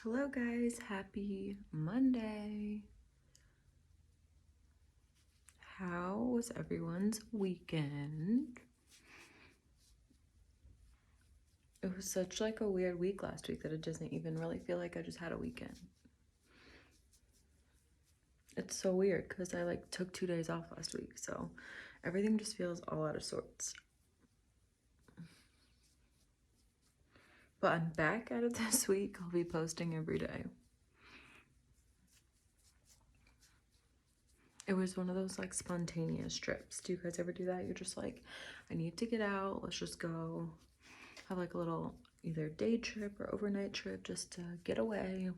Hello guys, happy Monday. How was everyone's weekend? It was such like a weird week last week that it doesn't even really feel like I just had a weekend. It's so weird because I like took 2 days off last week, so everything just feels all out of sorts. But I'm back at it this week. I'll be posting every day. It was one of those like spontaneous trips. Do you guys ever do that? You're just like, I need to get out. Let's just go have like a little either day trip or overnight trip just to get away.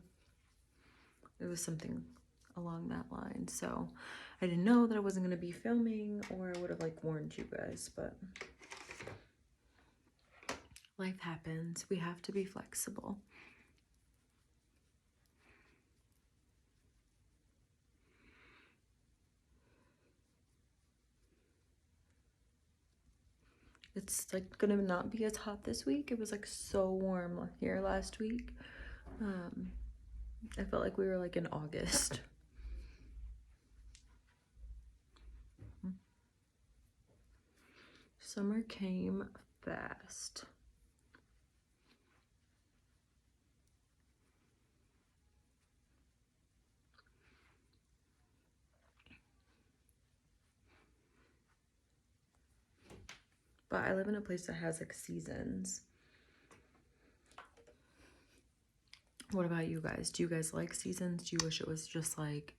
It was something along that line. So I didn't know that I wasn't going to be filming, or I would have like warned you guys, but life happens. We have to be flexible. It's like gonna not be as hot this week. It was like so warm here last week. I felt like we were like in August. Summer came fast. But I live in a place that has like seasons. What about you guys? Do you guys like seasons? Do you wish it was just like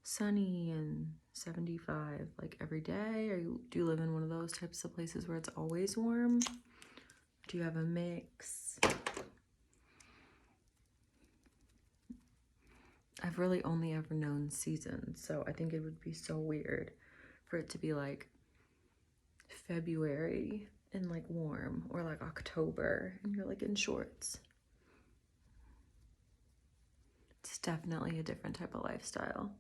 sunny and 75 like every day? Or do you live in one of those types of places where it's always warm? Do you have a mix? I've really only ever known seasons, so I think it would be so weird for it to be like February and like warm, or like October and you're like in shorts. It's definitely a different type of lifestyle.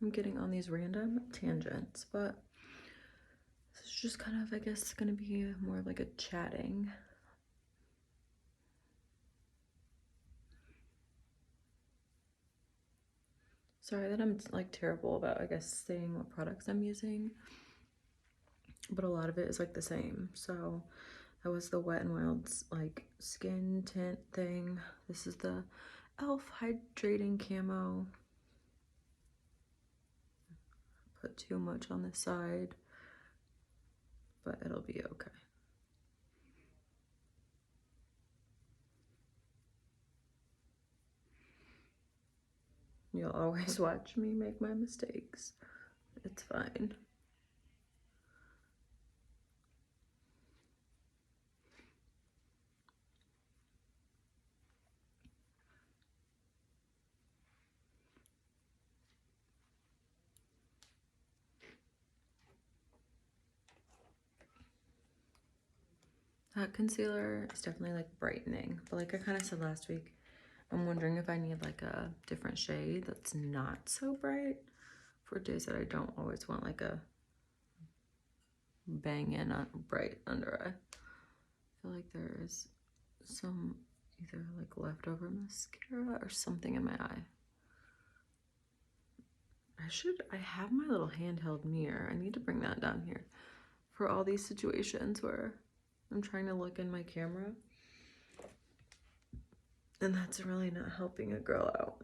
I'm getting on these random tangents, but this is just kind of, I guess, gonna be more like a chatting. Sorry that I'm like terrible about, I guess, saying what products I'm using, but a lot of it is like the same. So that was the Wet n Wild's like skin tint thing. This is the e.l.f. hydrating camo. Put too much on the side, but it'll be okay. You'll always watch me make my mistakes. It's fine. That concealer is definitely like brightening, but like I kind of said last week, I'm wondering if I need like a different shade that's not so bright for days that I don't always want like a bang in on bright under eye. I feel like there is some either like leftover mascara or something in my eye. I have my little handheld mirror. I need to bring that down here for all these situations where I'm trying to look in my camera. And that's really not helping a girl out.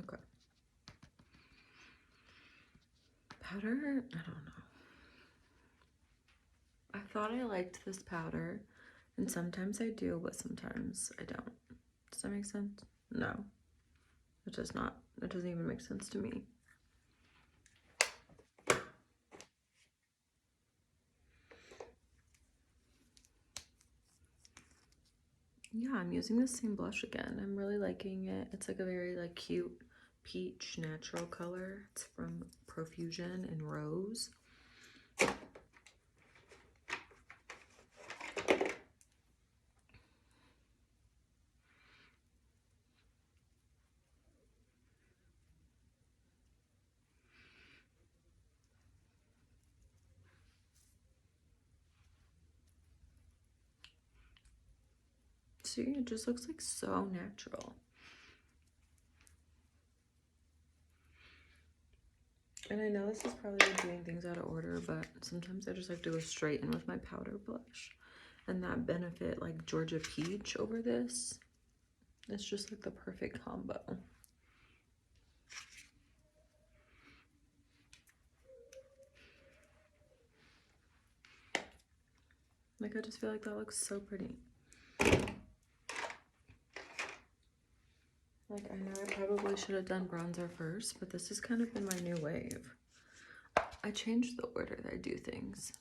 Okay. Powder? I don't know. I thought I liked this powder, and sometimes I do, but sometimes I don't. Does that make sense? No. It does not. It doesn't even make sense to me. Yeah, I'm using the same blush again. I'm really liking it. It's like a very like cute peach natural color. It's from Profusion in Rose. See, it just looks like so natural. And I know this is probably like doing things out of order, but sometimes I just like to go straight in with my powder blush. And that benefit like Georgia Peach over this. It's just like the perfect combo. Like I just feel like that looks so pretty. Like I know I probably should have done bronzer first, but this has kind of been my new wave. I changed the order that I do things.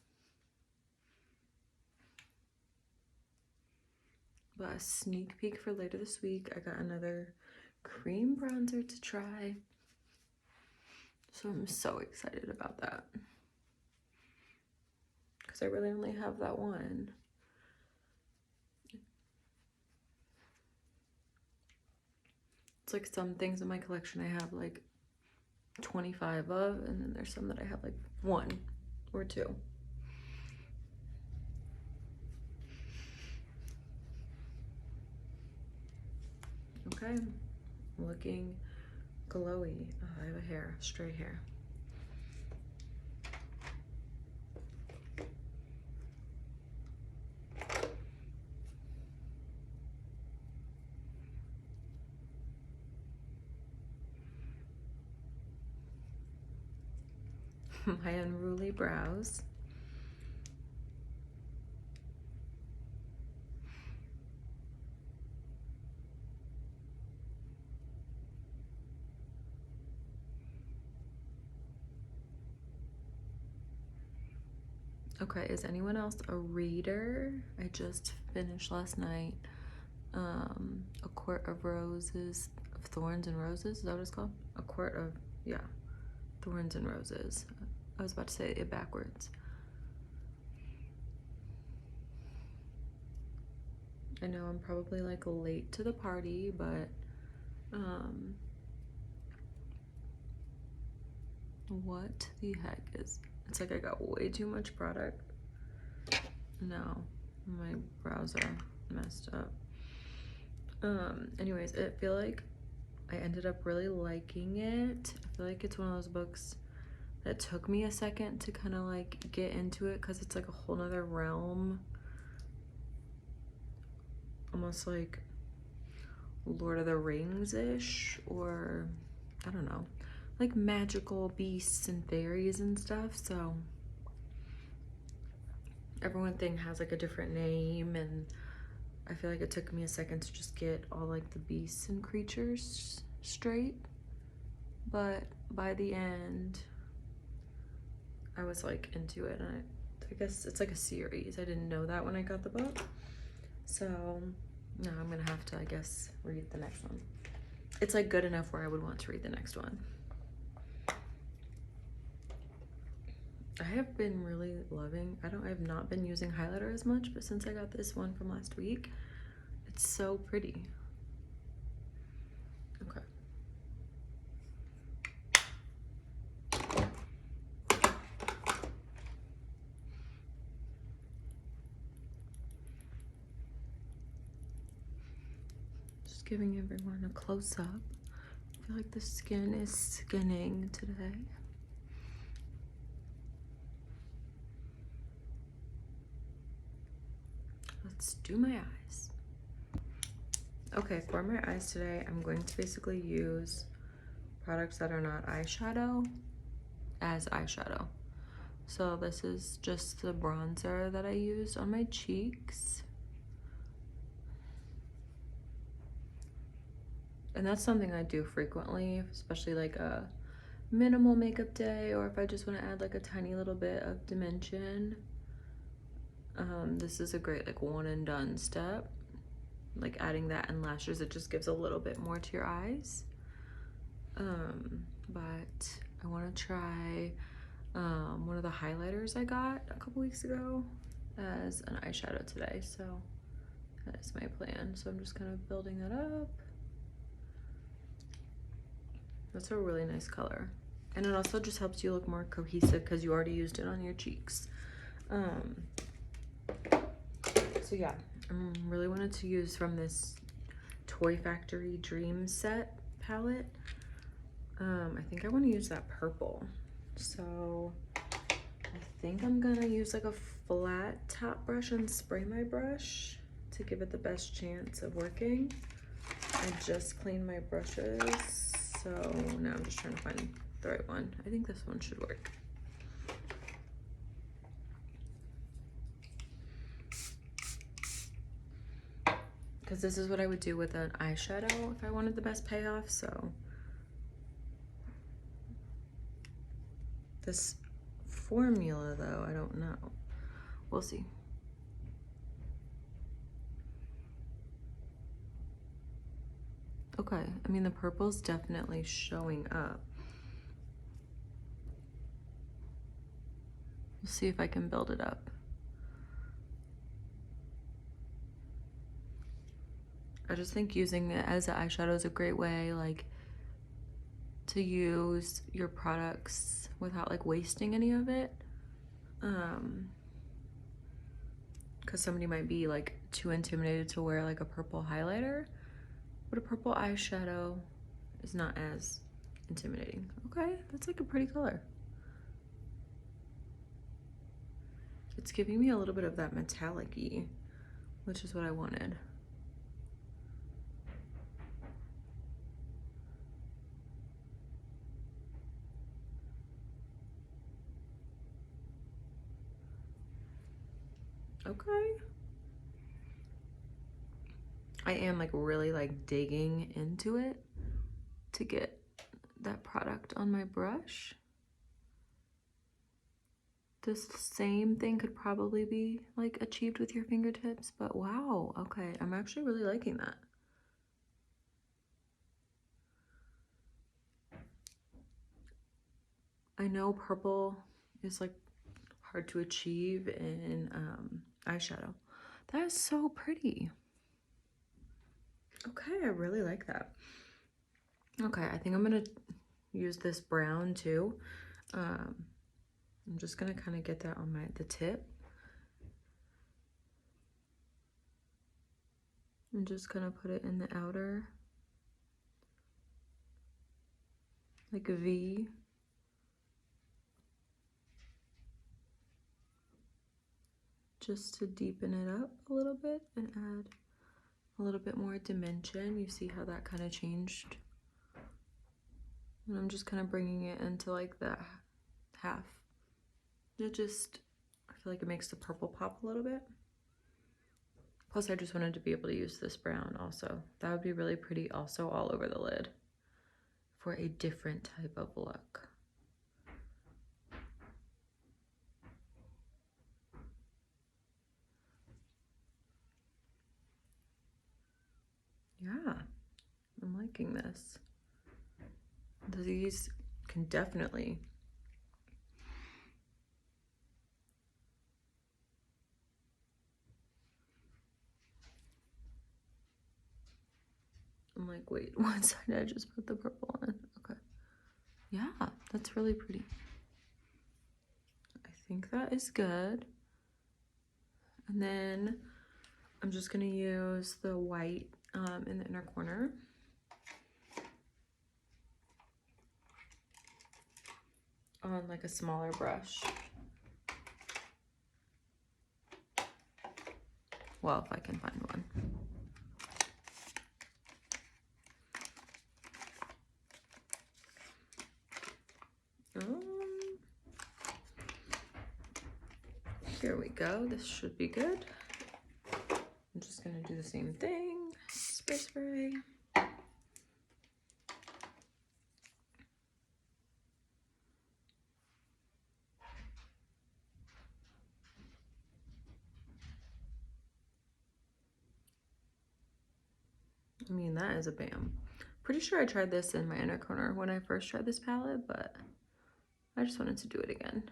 But a sneak peek for later this week, I got another cream bronzer to try. So I'm so excited about that. Because I really only have that one. It's like some things in my collection I have like 25 of, and then there's some that I have like 1 or 2. Okay, looking glowy. Oh, I have a hair, stray hair. My unruly brows. Okay, is anyone else a reader? I just finished last night A Court of Roses, of Thorns and Roses, is that what it's called? A Court of, yeah, Thorns and Roses. I was about to say it backwards. I know I'm probably like late to the party, but what the heck is, it's like I got way too much product. No, my brows are messed up. Anyways, I feel like I ended up really liking it. I feel like it's one of those books that took me a second to kind of like get into it because it's like a whole nother realm. Almost like Lord of the Rings-ish, or I don't know, like magical beasts and fairies and stuff. So everyone thing has like a different name, and I feel like it took me a second to just get all like the beasts and creatures straight. But by the end, I was like into it, and I guess it's like a series. I didn't know that when I got the book. So now I'm gonna have to, I guess, read the next one. It's like good enough where I would want to read the next one. I have been really loving, I have not been using highlighter as much, but since I got this one from last week, it's so pretty. Okay. Just giving everyone a close-up. I feel like the skin is skinning today. Let's do my eyes. Okay, for my eyes today, I'm going to basically use products that are not eyeshadow as eyeshadow. So this is just the bronzer that I used on my cheeks. And that's something I do frequently, especially like a minimal makeup day, or if I just want to add like a tiny little bit of dimension. This is a great like one and done step. like adding that and lashes, it just gives a little bit more to your eyes. But I want to try one of the highlighters I got a couple weeks ago as an eyeshadow today, so that is my plan. So I'm just kind of building that up. That's a really nice color, and it also just helps you look more cohesive because you already used it on your cheeks. So yeah, I really wanted to use from this Toy Factory Dream Set palette. I think I want to use that purple, so I think I'm gonna use like a flat top brush and spray my brush to give it the best chance of working. I just cleaned my brushes, so now I'm just trying to find the right one. I think this one should work. Because this is what I would do with an eyeshadow if I wanted the best payoff, so. This formula though, I don't know. We'll see. Okay, I mean the purple's definitely showing up. We'll see if I can build it up. I just think using it as an eyeshadow is a great way, like, to use your products without like wasting any of it. Because somebody might be like too intimidated to wear like a purple highlighter, but a purple eyeshadow is not as intimidating. Okay, that's like a pretty color. It's giving me a little bit of that metallic-y, which is what I wanted. Okay. I am like really like digging into it to get that product on my brush. This same thing could probably be like achieved with your fingertips, but wow, okay, I'm actually really liking that. I know purple is like hard to achieve in eyeshadow. That is so pretty. Okay, I really like that. Okay, I think I'm gonna use this brown too. I'm just gonna kind of get that on the tip. And just gonna put it in the outer, like a V. Just to deepen it up a little bit and add a little bit more dimension. You see how that kind of changed? And I'm just kind of bringing it into like that half. It just, I feel like it makes the purple pop a little bit. Plus I just wanted to be able to use this brown also. That would be really pretty also all over the lid for a different type of look. Yeah, I'm liking this. These can definitely I'm like, wait, one side I just put the purple on. Okay. Yeah, that's really pretty. I think that is good. And then I'm just gonna use the white in the inner corner. On like a smaller brush. Well, if I can find one. Here we go. This should be good. I'm just gonna do the same thing. Spray. I mean, that is a bam. Pretty sure I tried this in my inner corner when I first tried this palette, but I just wanted to do it again.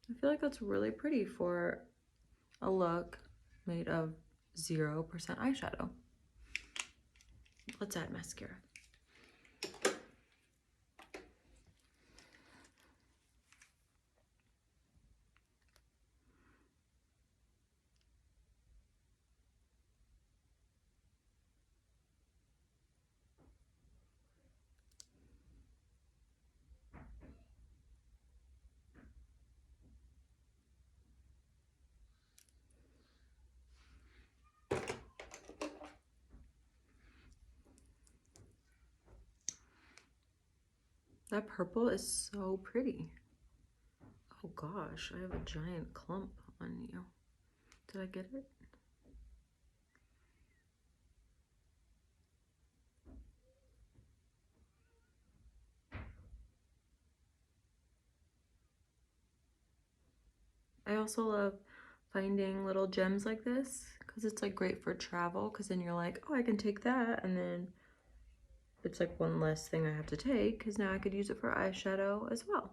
I feel like that's really pretty for a look made of 0% eyeshadow. Let's add mascara. That purple is so pretty. Oh gosh, I have a giant clump on you. Did I get it? I also love finding little gems like this because it's like great for travel, because then you're like, oh, I can take that, and then it's like one less thing I have to take because now I could use it for eyeshadow as well.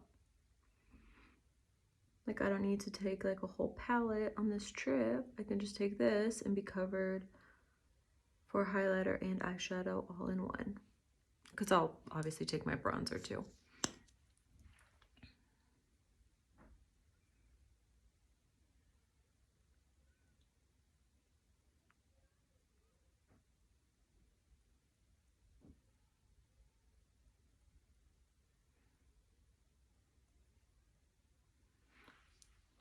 Like, I don't need to take like a whole palette on this trip. I can just take this and be covered for highlighter and eyeshadow all in one, because I'll obviously take my bronzer too.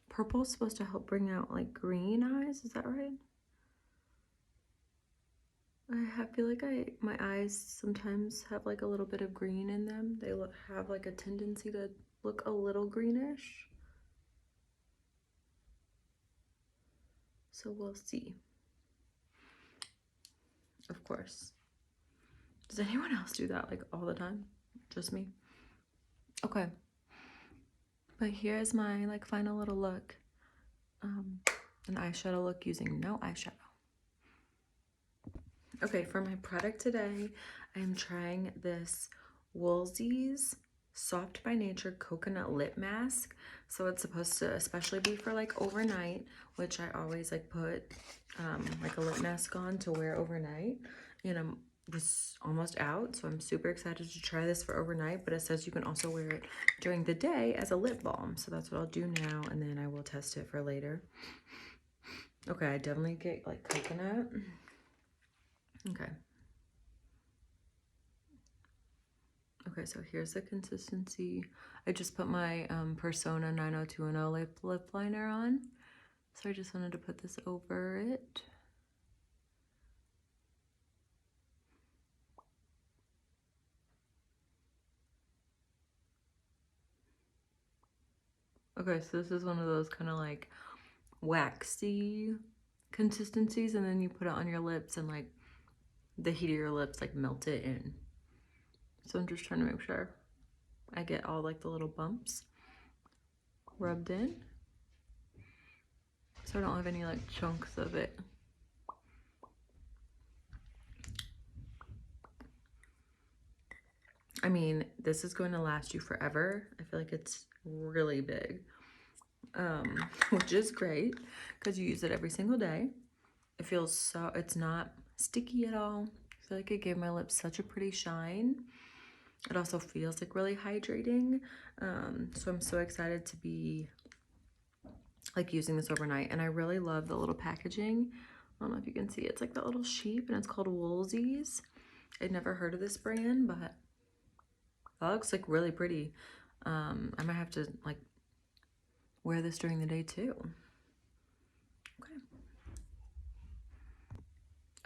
Purple is supposed to help bring out like green eyes, is that right? I feel like my eyes sometimes have like a little bit of green in them. They have like a tendency to look a little greenish. So we'll see. Of course. Does anyone else do that like all the time? Just me? Okay. But here's my like final little look. An eyeshadow look using no eyeshadow. Okay, for my product today, I'm trying this Woolsey's Soft by Nature Coconut Lip Mask. So it's supposed to especially be for like overnight, which I always like put like a lip mask on to wear overnight. And I was almost out, so I'm super excited to try this for overnight, but it says you can also wear it during the day as a lip balm. So that's what I'll do now, and then I will test it for later. Okay, I definitely get like coconut. Okay. Okay, so here's the consistency. I just put my Persona 90210 lip liner on. So I just wanted to put this over it. Okay, so this is one of those kind of like waxy consistencies, and then you put it on your lips and like the heat of your lips like melt it in. So I'm just trying to make sure I get all like the little bumps rubbed in, so I don't have any like chunks of it. I mean, this is going to last you forever. I feel like it's really big, which is great because you use it every single day. It feels so, it's not sticky at all. I feel like it gave my lips such a pretty shine. It also feels like really hydrating. So I'm so excited to be like using this overnight. And I really love the little packaging. I don't know if you can see, it's like that little sheep, and it's called Woolsey's. I'd never heard of this brand, but that looks like really pretty. I might have to like wear this during the day too. Okay.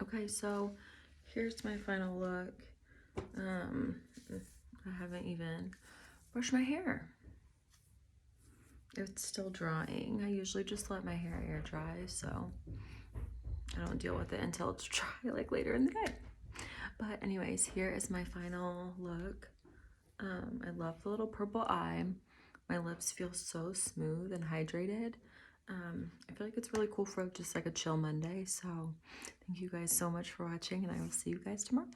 Okay, so here's my final look. I haven't even brushed my hair. It's still drying. I usually just let my hair air dry, so I don't deal with it until it's dry, like later in the day. But anyways, here is my final look. I love the little purple eye. My lips feel so smooth and hydrated. I feel like it's really cool for just like a chill Monday. So thank you guys so much for watching, and I will see you guys tomorrow.